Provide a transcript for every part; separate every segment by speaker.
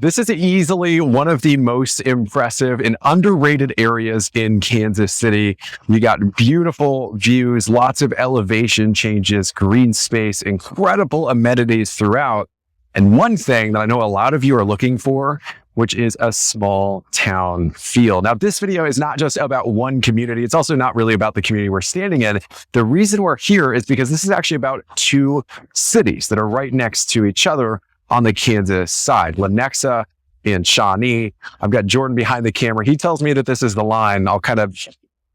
Speaker 1: This is easily one of the most impressive and underrated areas in Kansas City. You got beautiful views, lots of elevation changes, green space, incredible amenities throughout. And one thing that I know a lot of you are looking for, which is a small town feel. Now, this video is not just about one community. It's also not really about the community we're standing in. The reason we're here is because this is actually about two cities that are right next to each other on the Kansas side, Lenexa and Shawnee. I've got Jordan behind the camera. He tells me that this is the line. I'll kind of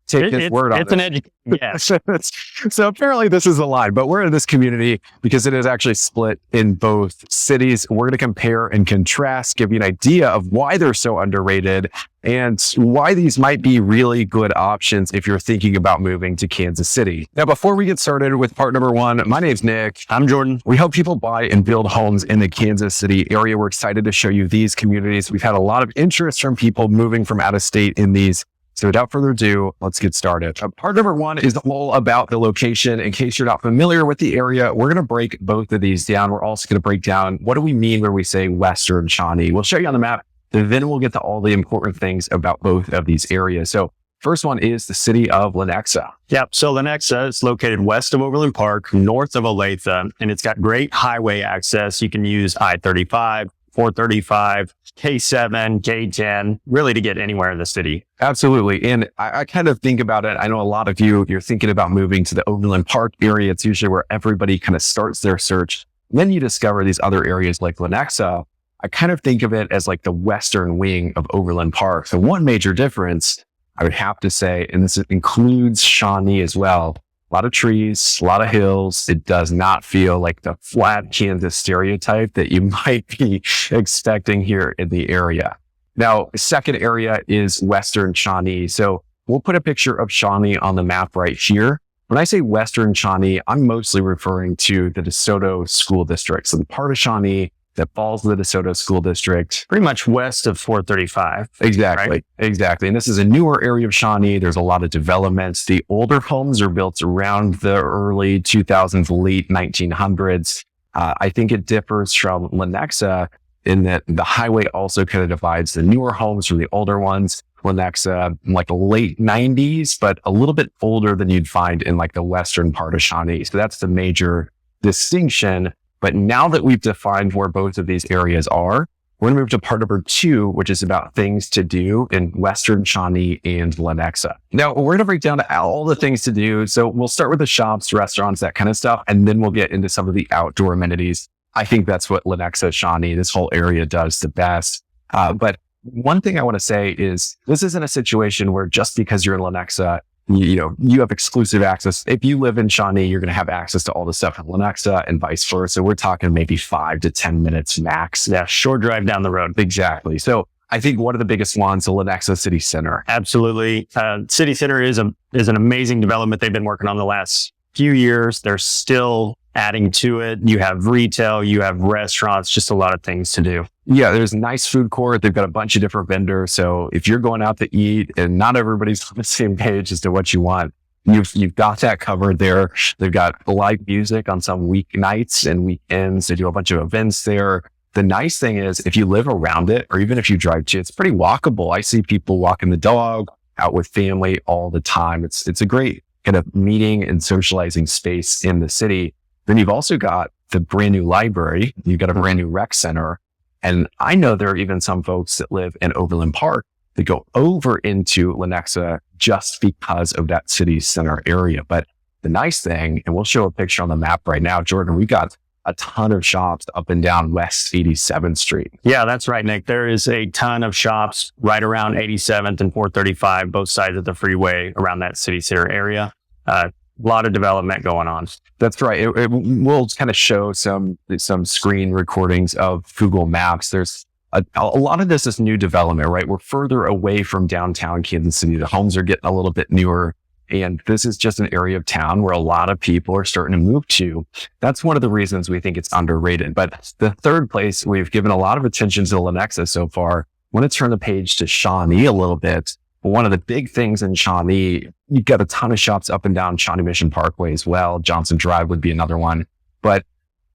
Speaker 1: take his word on it.
Speaker 2: It's an education. Yeah.
Speaker 1: So apparently this is the line, but we're in this community because it is actually split in both cities. We're going to compare and contrast, give you an idea of why they're so underrated and why these might be really good options if you're thinking about moving to Kansas City. Now, before we get started with part number one, my name's Nick.
Speaker 2: I'm Jordan.
Speaker 1: We help people buy and build homes in the Kansas City area. We're excited to show you these communities. We've had a lot of interest from people moving from out of state in these. So without further ado, let's get started. Part number one is all about the location. In case you're not familiar with the area, we're going to break both of these down. We're also going to break down what do we mean when we say Western Shawnee. We'll show you on the map, then we'll get to all the important things about both of these areas. So first one is the city of Lenexa.
Speaker 2: Yep. So Lenexa is located west of Overland Park, north of Olathe, and it's got great highway access. You can use I-35, 435, K7, K10, really to get anywhere in the city.
Speaker 1: Absolutely. And I kind of think about it. I know a lot of you're thinking about moving to the Overland Park area. It's usually where everybody kind of starts their search. Then you discover these other areas like Lenexa. I kind of think of it as like the western wing of Overland Park. So one major difference I would have to say, and this includes Shawnee as well, a lot of trees, a lot of hills. It does not feel like the flat Kansas stereotype that you might be expecting here in the area. Now, the second area is Western Shawnee. So we'll put a picture of Shawnee on the map right here. When I say Western Shawnee, I'm mostly referring to the DeSoto School District. So the part of Shawnee that falls in the DeSoto School District.
Speaker 2: Pretty much west of 435.
Speaker 1: Exactly.
Speaker 2: Right?
Speaker 1: Exactly. And this is a newer area of Shawnee. There's a lot of developments. The older homes are built around the early 2000s, late 1900s. I think it differs from Lenexa in that the highway also kind of divides the newer homes from the older ones. Lenexa, like late 90s, but a little bit older than you'd find in like the western part of Shawnee. So that's the major distinction. But now that we've defined where both of these areas are, we're going to move to part number two, which is about things to do in Western Shawnee and Lenexa. Now, we're going to break down all the things to do. So we'll start with the shops, restaurants, that kind of stuff, and then we'll get into some of the outdoor amenities. I think that's what Lenexa, Shawnee, this whole area does the best. But one thing I want to say is this isn't a situation where just because you're in Lenexa, you have exclusive access. If you live in Shawnee, you're going to have access to all the stuff in Lenexa and vice versa. We're talking maybe 5 to 10 minutes max.
Speaker 2: Yeah, short drive down the road.
Speaker 1: Exactly. So I think one of the biggest ones, the Lenexa City Center.
Speaker 2: Absolutely. City Center is an amazing development they've been working on the last few years. They're still adding to it. You have retail, you have restaurants, just a lot of things to do.
Speaker 1: Yeah, there's a nice food court. They've got a bunch of different vendors. So if you're going out to eat and not everybody's on the same page as to what you want, you've got that covered there. They've got live music on some weeknights and weekends. They do a bunch of events there. The nice thing is if you live around it, or even if you drive to, it's pretty walkable. I see people walking the dog, out with family all the time. It's a great kind of meeting and socializing space in the city. Then you've also got the brand new library. You've got a brand new rec center. And I know there are even some folks that live in Overland Park that go over into Lenexa just because of that city center area. But the nice thing, and we'll show a picture on the map right now, Jordan, we've got a ton of shops up and down West 87th Street.
Speaker 2: Yeah, that's right, Nick. There is a ton of shops right around 87th and 435, both sides of the freeway around that city center area. A lot of development going on.
Speaker 1: That's right. We'll kind of show some screen recordings of Google Maps. There's a lot of this is new development, right? We're further away from downtown Kansas City. The homes are getting a little bit newer. And this is just an area of town where a lot of people are starting to move to. That's one of the reasons we think it's underrated. But the third place, we've given a lot of attention to Lenexa so far. I want to turn the page to Shawnee a little bit. One of the big things in Shawnee, you've got a ton of shops up and down Shawnee Mission Parkway as well. Johnson Drive would be another one. But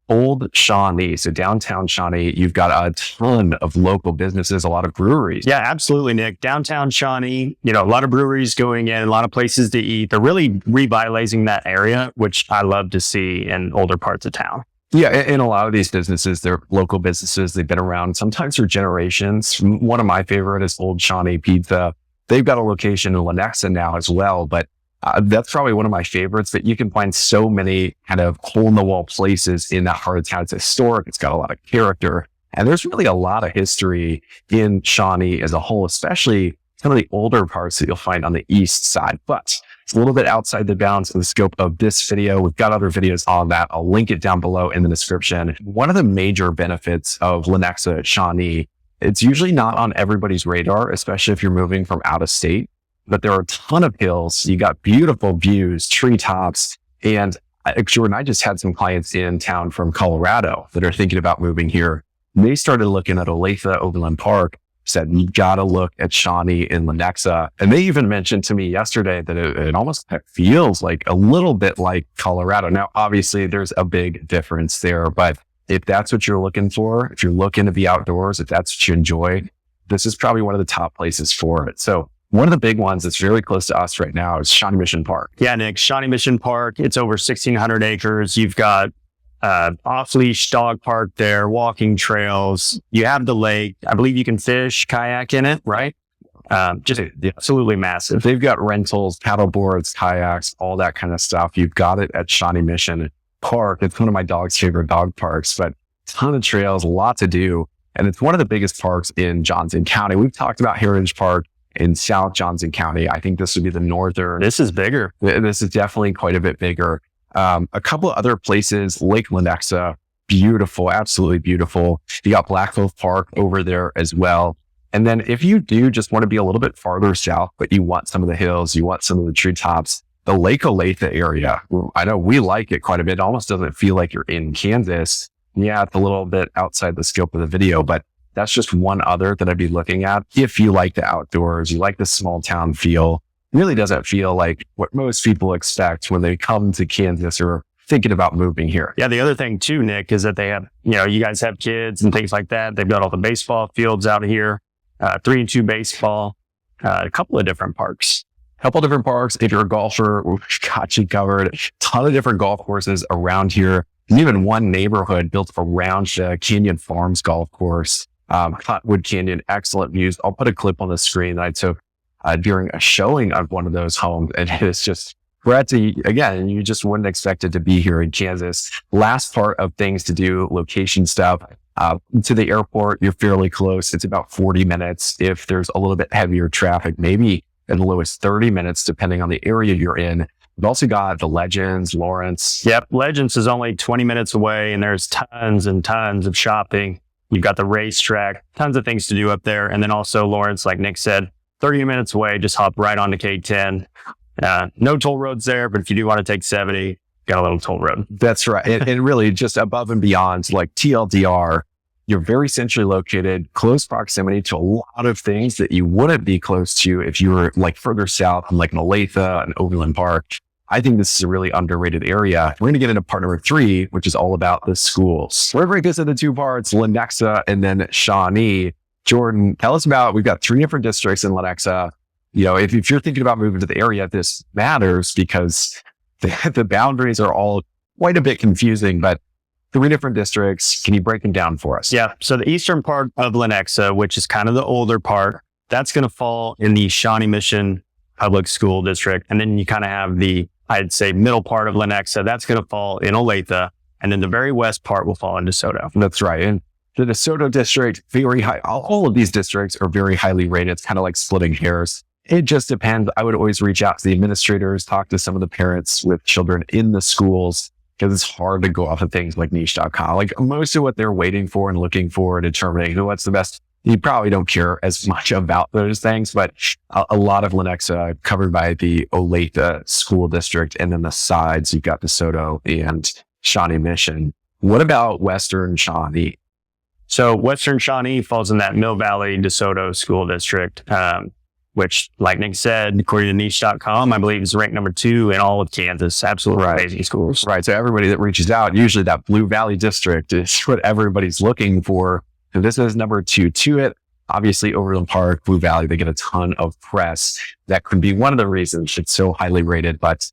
Speaker 1: Old Shawnee. So downtown Shawnee, you've got a ton of local businesses, a lot of breweries.
Speaker 2: Yeah, absolutely, Nick. Downtown Shawnee, a lot of breweries going in, a lot of places to eat. They're really revitalizing that area, which I love to see in older parts of town.
Speaker 1: Yeah, and a lot of these businesses, they're local businesses. They've been around sometimes for generations. One of my favorite is Old Shawnee Pizza. They've got a location in Lenexa now as well, but that's probably one of my favorites, that you can find so many kind of hole-in-the-wall places in that heart of town. It's historic. It's got a lot of character. And there's really a lot of history in Shawnee as a whole, especially some of the older parts that you'll find on the east side. But it's a little bit outside the bounds of the scope of this video. We've got other videos on that. I'll link it down below in the description. One of the major benefits of Lenexa at Shawnee, it's usually not on everybody's radar, especially if you're moving from out of state. But there are a ton of hills. You got beautiful views, treetops. And Jordan, I just had some clients in town from Colorado that are thinking about moving here. And they started looking at Olathe Overland Park, said, you got to look at Shawnee and Lenexa. And they even mentioned to me yesterday that it almost feels like a little bit like Colorado. Now, obviously, there's a big difference there. But if that's what you're looking for, if you're looking to be outdoors, if that's what you enjoy, this is probably one of the top places for it. So one of the big ones that's very close to us right now is Shawnee Mission Park.
Speaker 2: Yeah, Nick, Shawnee Mission Park. It's over 1,600 acres. You've got off-leash dog park there, walking trails. You have the lake. I believe you can fish, kayak in it, right? Just absolutely massive.
Speaker 1: They've got rentals, paddle boards, kayaks, all that kind of stuff. You've got it at Shawnee Mission Park. It's one of my dog's favorite dog parks, but ton of trails, a lot to do. And it's one of the biggest parks in Johnson County. We've talked about Heritage Park in South Johnson County. I think this would be the northern.
Speaker 2: This is bigger.
Speaker 1: This is definitely quite a bit bigger. A couple of other places, Lake Lenexa, beautiful, absolutely beautiful. You got Black Wolf Park over there as well. And then if you do just want to be a little bit farther south, but you want some of the hills, you want some of the treetops, the Lake Olathe area, I know we like it quite a bit. It almost doesn't feel like you're in Kansas. Yeah, it's a little bit outside the scope of the video, but that's just one other that I'd be looking at. If you like the outdoors, you like the small town feel, it really doesn't feel like what most people expect when they come to Kansas or thinking about moving here.
Speaker 2: Yeah, the other thing too, Nick, is that they have, you guys have kids and things like that. They've got all the baseball fields out here, 3-2 baseball, a couple of different parks.
Speaker 1: If you're a golfer, we've got you covered. A ton of different golf courses around here. And even one neighborhood built around the Canyon Farms golf course. Cottonwood Canyon, excellent views. I'll put a clip on the screen that I took during a showing of one of those homes. And it's just, again, you just wouldn't expect it to be here in Kansas. Last part of things to do, location stuff. To the airport, you're fairly close. It's about 40 minutes. If there's a little bit heavier traffic, maybe as low as 30 minutes, depending on the area you're in. We've also got the Legends, Lawrence.
Speaker 2: Yep. Legends is only 20 minutes away, and there's tons and tons of shopping. You've got the racetrack, tons of things to do up there. And then also Lawrence, like Nick said, 30 minutes away, just hop right onto K10. No toll roads there, but if you do want to take 70, got a little toll road.
Speaker 1: That's right. And really just above and beyond, like TLDR, you're very centrally located, close proximity to a lot of things that you wouldn't be close to if you were like further south, like in Olathe and Overland Park. I think this is a really underrated area. We're going to get into part number 3, which is all about the schools. We're going to break this into 2 parts, Lenexa and then Shawnee. Jordan, tell us about, we've got 3 different districts in Lenexa. If you're thinking about moving to the area, this matters because the boundaries are all quite a bit confusing, but 3 different districts. Can you break them down for us?
Speaker 2: Yeah. So the eastern part of Lenexa, which is kind of the older part, that's going to fall in the Shawnee Mission Public School District. And then you kind of have the, I'd say, middle part of Lenexa. That's going to fall in Olathe. And then the very west part will fall in DeSoto.
Speaker 1: That's right. And the DeSoto district, very high. All of these districts are very highly rated. It's kind of like splitting hairs. It just depends. I would always reach out to the administrators, talk to some of the parents with children in the schools, because it's hard to go off of things like niche.com. Like most of what they're waiting for and looking for, determining what's the best. You probably don't care as much about those things, but a lot of Lenexa covered by the Olathe School District, and then the sides, you've got DeSoto and Shawnee Mission. What about Western Shawnee?
Speaker 2: So Western Shawnee falls in that Mill Valley DeSoto School District. which, like Nick said, according to niche.com, I believe is ranked number 2 in all of Kansas. Absolutely amazing schools.
Speaker 1: Right. So everybody that reaches out, usually that Blue Valley district is what everybody's looking for. And this is number 2 to it. Obviously, Overland Park, Blue Valley, they get a ton of press. That could be one of the reasons it's so highly rated. But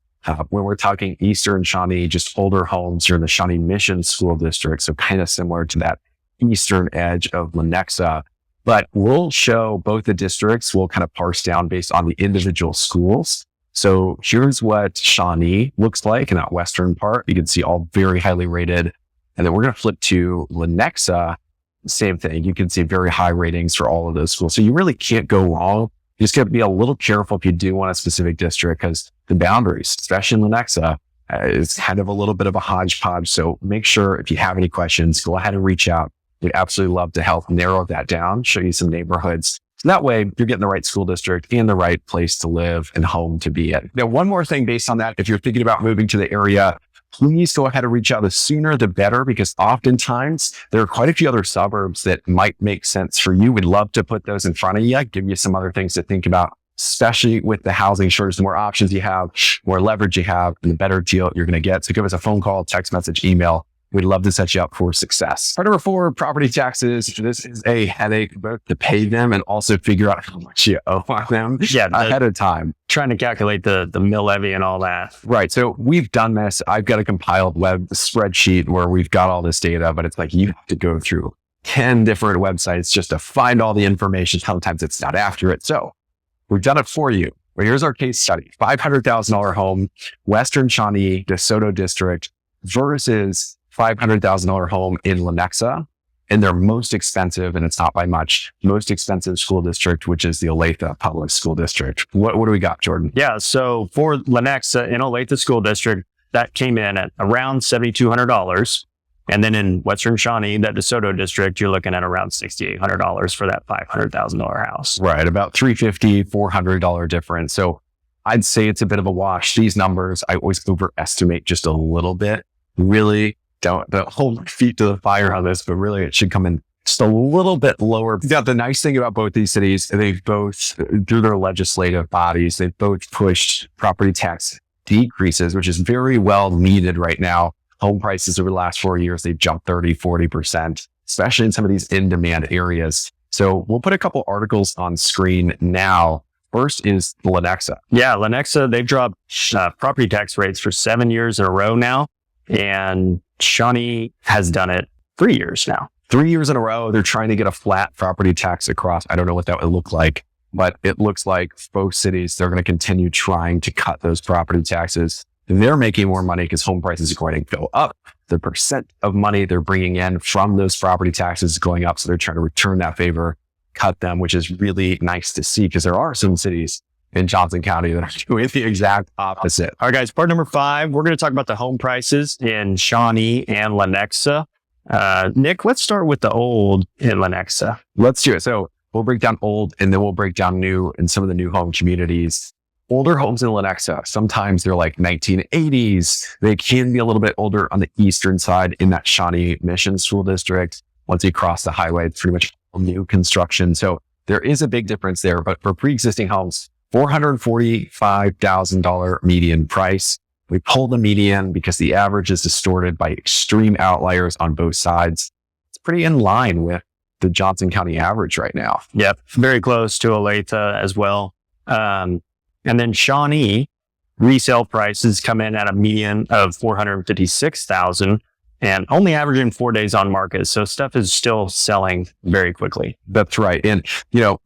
Speaker 1: when we're talking Eastern Shawnee, just older homes, you're in the Shawnee Mission School District. So kind of similar to that eastern edge of Lenexa. But we'll show both the districts. We'll kind of parse down based on the individual schools. So here's what Shawnee looks like in that western part. You can see all very highly rated. And then we're going to flip to Lenexa. Same thing. You can see very high ratings for all of those schools. So you really can't go wrong. You just got to be a little careful if you do want a specific district, because the boundaries, especially in Lenexa, is kind of a little bit of a hodgepodge. So make sure if you have any questions, go ahead and reach out. We'd absolutely love to help narrow that down, show you some neighborhoods. So that way you're getting the right school district and the right place to live and home to be at. Now, one more thing based on that, if you're thinking about moving to the area, please go ahead and reach out. The sooner the better, because oftentimes there are quite a few other suburbs that might make sense for you. We'd love to put those in front of you, give you some other things to think about, especially with the housing shortage. The more options you have, more leverage you have, and the better deal you're going to get. So give us a phone call, text message, email. We'd love to set you up for success. Part number 4, property taxes. This is a headache both to pay them and also figure out how much you owe on them ahead of time.
Speaker 2: Trying to calculate the mill levy and all that.
Speaker 1: Right. So we've done this. I've got a compiled web spreadsheet where we've got all this data, but it's like you have to go through 10 different websites just to find all the information. Sometimes it's not accurate. So we've done it for you. Well, here's our case study. $500,000 home, Western Shawnee, DeSoto District versus $500,000 home in Lenexa, and their most expensive, and it's not by much, most expensive school district, which is the Olathe Public School District. What do we got, Jordan?
Speaker 2: Yeah, so for Lenexa in Olathe School District, that came in at around $7,200. And then in Western Shawnee, that DeSoto District, you're looking at around $6,800 for that $500,000 house.
Speaker 1: Right, about $350, $400 difference. So I'd say it's a bit of a wash. These numbers, I always overestimate just a little bit. Really, don't hold my feet to the fire on this, but really it should come in just a little bit lower. Now, the nice thing about both these cities, they've both, through their legislative bodies, they've both pushed property tax decreases, which is very well needed right now. Home prices over the last 4 years, they've jumped 30, 40%, especially in some of these in-demand areas. So we'll put a couple articles on screen now. First is Lenexa.
Speaker 2: Yeah, Lenexa, they've dropped property tax rates for 7 years in a row now. And Shawnee has done it 3 years now.
Speaker 1: 3 years in a row, they're trying to get a flat property tax across. I don't know what that would look like, but it looks like both cities, they're going to continue trying to cut those property taxes. They're making more money because home prices are going to go up. The percent of money they're bringing in from those property taxes is going up. So they're trying to return that favor, cut them, which is really nice to see because there are some cities in Johnson County that are doing the exact opposite.
Speaker 2: All right, guys, part number 5, we're going to talk about the home prices in Shawnee and Lenexa. Nick, let's start with the old in Lenexa.
Speaker 1: Let's do it. So we'll break down old and then we'll break down new in some of the new home communities. Older homes in Lenexa, sometimes they're like 1980s. They can be a little bit older on the eastern side in that Shawnee Mission School District. Once you cross the highway, it's pretty much new construction. So there is a big difference there. But for pre-existing homes, $445,000 median price. We pull the median because the average is distorted by extreme outliers on both sides. It's pretty in line with the Johnson County average right now.
Speaker 2: Yep, very close to Olathe as well. And then Shawnee resale prices come in at a median of $456,000 and only averaging 4 days on market. So stuff is still selling very quickly.
Speaker 1: That's right. And, you know,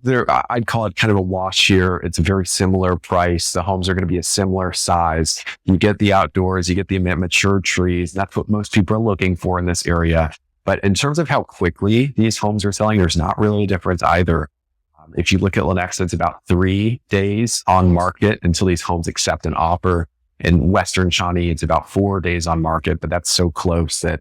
Speaker 1: I'd call it kind of a wash here. It's a very similar price. The homes are going to be a similar size. You get the outdoors, you get the mature trees. That's what most people are looking for in this area. But in terms of how quickly these homes are selling, there's not really a difference either. If you look at Lenexa, it's about 3 days on market until these homes accept an offer. In Western Shawnee, it's about 4 days on market, but that's so close that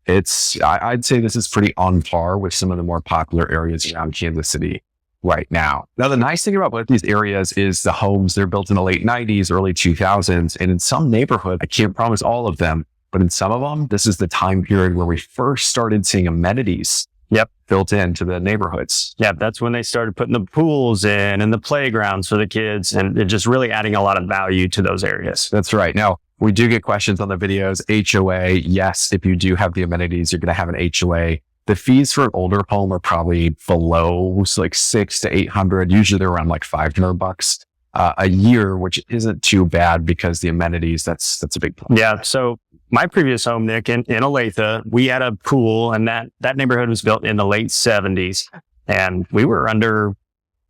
Speaker 1: I'd say this is pretty on par with some of the more popular areas around Kansas City right now. Now, the nice thing about both these areas is the homes, they're built in the late 90s, early 2000s. And in some neighborhoods, I can't promise all of them, but in some of them, this is the time period where we first started seeing amenities
Speaker 2: Yep.
Speaker 1: built into the neighborhoods.
Speaker 2: Yeah, that's when they started putting the pools in and the playgrounds for the kids, and it just really adding a lot of value to those areas.
Speaker 1: That's right. Now, we do get questions on the videos. HOA, yes, if you do have the amenities, you're going to have an HOA. The fees for an older home are probably below like $600 to $800. Usually they're around like $500 a year, which isn't too bad because the amenities, that's a big plus.
Speaker 2: Yeah. So my previous home, Nick, in Olathe, we had a pool, and that neighborhood was built in the late 70s, and we were under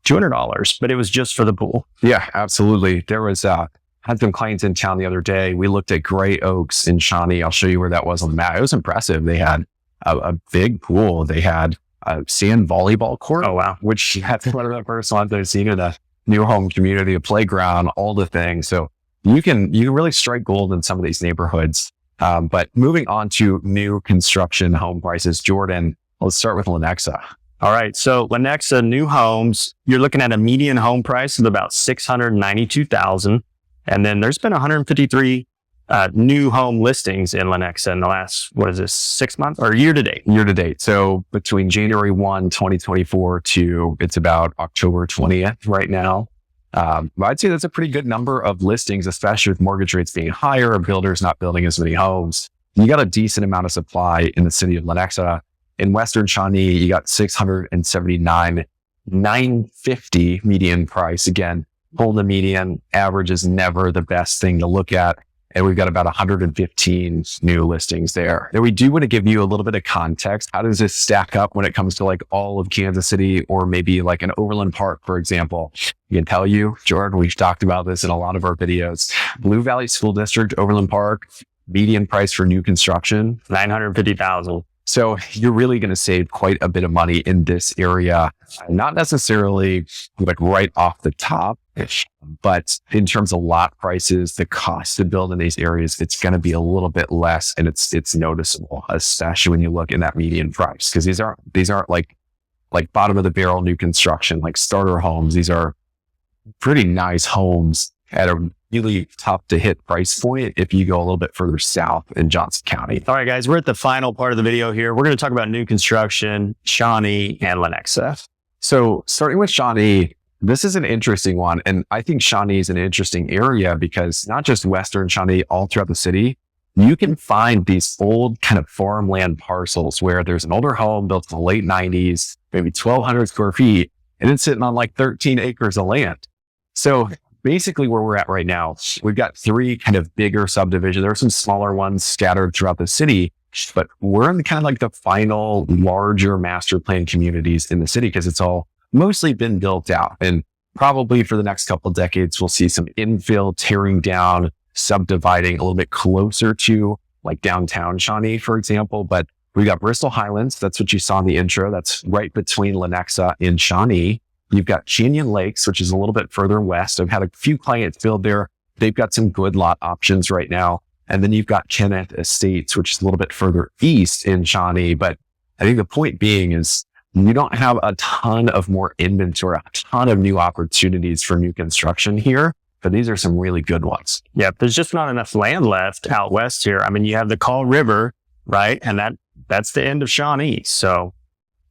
Speaker 2: $200, but it was just for the pool.
Speaker 1: Yeah, absolutely. There was, had some clients in town the other day. We looked at Gray Oaks in Shawnee. I'll show you where that was on the map. It was impressive. They had a big pool. They had a sand volleyball court.
Speaker 2: Oh, wow.
Speaker 1: Which that's one of the first ones I've seen in a new home community, a playground, all the things. So you can really strike gold in some of these neighborhoods. But moving on to new construction home prices, Jordan, let's start with Lenexa.
Speaker 2: All right. So Lenexa new homes, you're looking at a median home price of about $692,000. And then there's been 153 new home listings in Lenexa in the last, 6 months or year to date?
Speaker 1: Year to date. So between January 1, 2024 to it's about October 20th right now. I'd say that's a pretty good number of listings, especially with mortgage rates being higher, builders not building as many homes. You got a decent amount of supply in the city of Lenexa. In Western Shawnee, you got 679, 950 median price. Again, pull the median. Average is never the best thing to look at. And we've got about 115 new listings there. Now, we do want to give you a little bit of context. How does this stack up when it comes to like all of Kansas City or maybe like an Overland Park, for example? I can tell you, Jordan, we've talked about this in a lot of our videos. Blue Valley School District, Overland Park, median price for new construction,
Speaker 2: $950,000.
Speaker 1: So you're really going to save quite a bit of money in this area, not necessarily like right off the top, but in terms of lot prices, the cost to build in these areas, it's going to be a little bit less, and it's noticeable, especially when you look in that median price, because these aren't like bottom of the barrel new construction, like starter homes. These are pretty nice homes at a really tough to hit price point if you go a little bit further south in Johnson County.
Speaker 2: All right, guys, we're at the final part of the video here. We're going to talk about new construction, Shawnee, and Lenexa.
Speaker 1: So starting with Shawnee, this is an interesting one. And I think Shawnee is an interesting area because not just Western Shawnee, all throughout the city, you can find these old kind of farmland parcels where there's an older home built in the late 90s, maybe 1,200 square feet, and it's sitting on like 13 acres of land. So basically where we're at right now, we've got 3 kind of bigger subdivisions. There are some smaller ones scattered throughout the city, but we're in kind of like the final larger master plan communities in the city because it's all mostly been built out. And probably for the next couple of decades, we'll see some infill, tearing down, subdividing a little bit closer to like downtown Shawnee, for example. But we got Bristol Highlands. That's what you saw in the intro. That's right between Lenexa and Shawnee. You've got Chanion Lakes, which is a little bit further west. I've had a few clients build there. They've got some good lot options right now. And then you've got Kenneth Estates, which is a little bit further east in Shawnee. But I think the point being is you don't have a ton of more inventory, a ton of new opportunities for new construction here. But these are some really good ones.
Speaker 2: Yeah, there's just not enough land left out west here. I mean, you have the Call River, right? And that's the end of Shawnee. So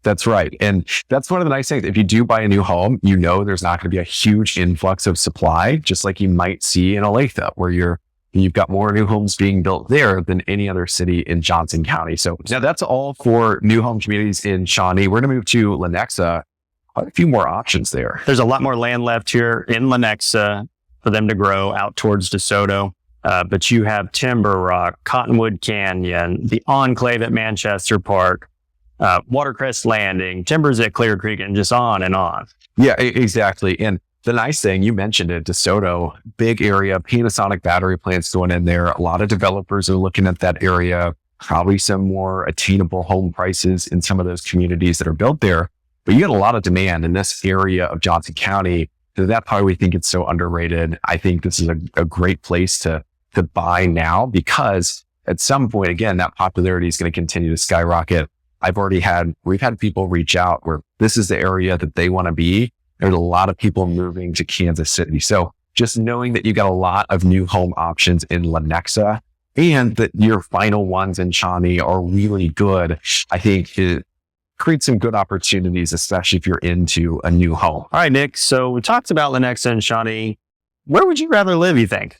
Speaker 1: that's right. And that's one of the nice things. If you do buy a new home, you know there's not going to be a huge influx of supply, just like you might see in Olathe, where you've got more new homes being built there than any other city in Johnson County. So now that's all for new home communities in Shawnee. We're going to move to Lenexa. Quite a few more options there.
Speaker 2: There's a lot more land left here in Lenexa for them to grow out towards DeSoto. But you have Timber Rock, Cottonwood Canyon, the Enclave at Manchester Park, Watercrest Landing, Timbers at Clear Creek, and just on and on.
Speaker 1: Yeah, exactly. And the nice thing, you mentioned it, DeSoto, big area, Panasonic battery plants going in there. A lot of developers are looking at that area, probably some more attainable home prices in some of those communities that are built there. But you get a lot of demand in this area of Johnson County. So that's why we think it's so underrated. I think this is a great place to buy now because at some point, again, that popularity is going to continue to skyrocket. We've had people reach out where this is the area that they want to be. There's a lot of people moving to Kansas City. So just knowing that you got a lot of new home options in Lenexa and that your final ones in Shawnee are really good, I think create some good opportunities, especially if you're into a new home.
Speaker 2: All right, Nick. So we talked about Lenexa and Shawnee. Where would you rather live, you think?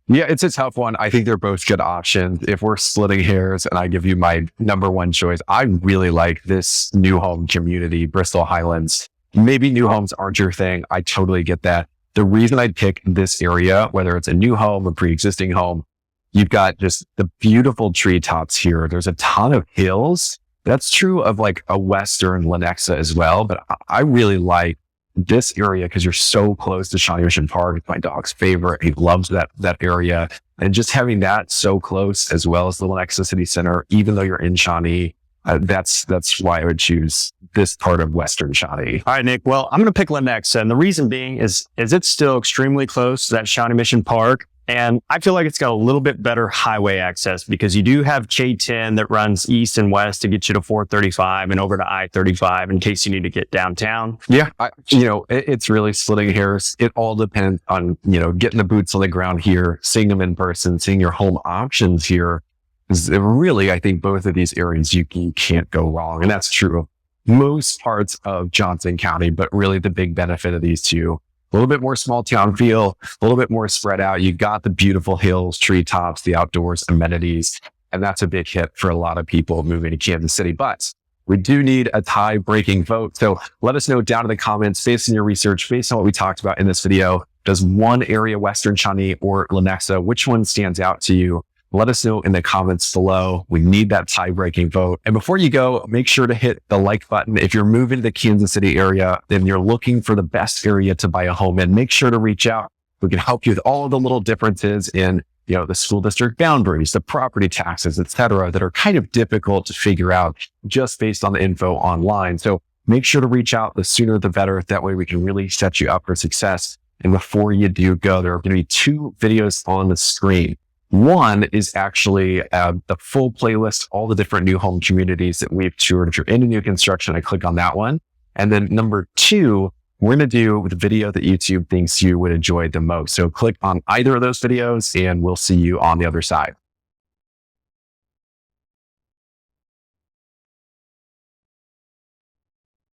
Speaker 1: Yeah, it's a tough one. I think they're both good options. If we're splitting hairs and I give you my number one choice, I really like this new home community, Bristol Highlands. Maybe new homes aren't your thing. I totally get that. The reason I'd pick this area, whether it's a new home or pre-existing home, you've got just the beautiful treetops here. There's a ton of hills. That's true of like a Western Lenexa as well. But I really like this area because you're so close to Shawnee Mission Park. It's my dog's favorite. He loves that area. And just having that so close as well as the Lenexa City Center, even though you're in Shawnee, that's why I would choose this part of Western Shawnee.
Speaker 2: All right, Nick. Well, I'm going to pick Lenexa. And the reason being is it's still extremely close to that Shawnee Mission Park. And I feel like it's got a little bit better highway access because you do have K10 that runs east and west to get you to 435 and over to I-35 in case you need to get downtown.
Speaker 1: Yeah, it's really splitting hairs. It all depends on, getting the boots on the ground here, seeing them in person, seeing your home options here. Really, I think both of these areas, you can't go wrong. And that's true of most parts of Johnson County, but really the big benefit of these two, a little bit more small town feel, a little bit more spread out. You got the beautiful hills, treetops, the outdoors amenities, and that's a big hit for a lot of people moving to Kansas City. But we do need a tie-breaking vote. So let us know down in the comments, based on your research, based on what we talked about in this video, does one area, Western Shawnee or Lenexa, which one stands out to you? Let us know in the comments below. We need that tie-breaking vote. And before you go, make sure to hit the like button. If you're moving to the Kansas City area and you're looking for the best area to buy a home in, make sure to reach out. We can help you with all of the little differences in, the school district boundaries, the property taxes, et cetera, that are kind of difficult to figure out just based on the info online. So make sure to reach out. The sooner, the better. That way we can really set you up for success. And before you do go, there are going to be 2 videos on the screen. One is actually the full playlist, all the different new home communities that we've toured. If you're into new construction, I click on that one. And then number 2, we're going to do the video that YouTube thinks you would enjoy the most. So click on either of those videos and we'll see you on the other side.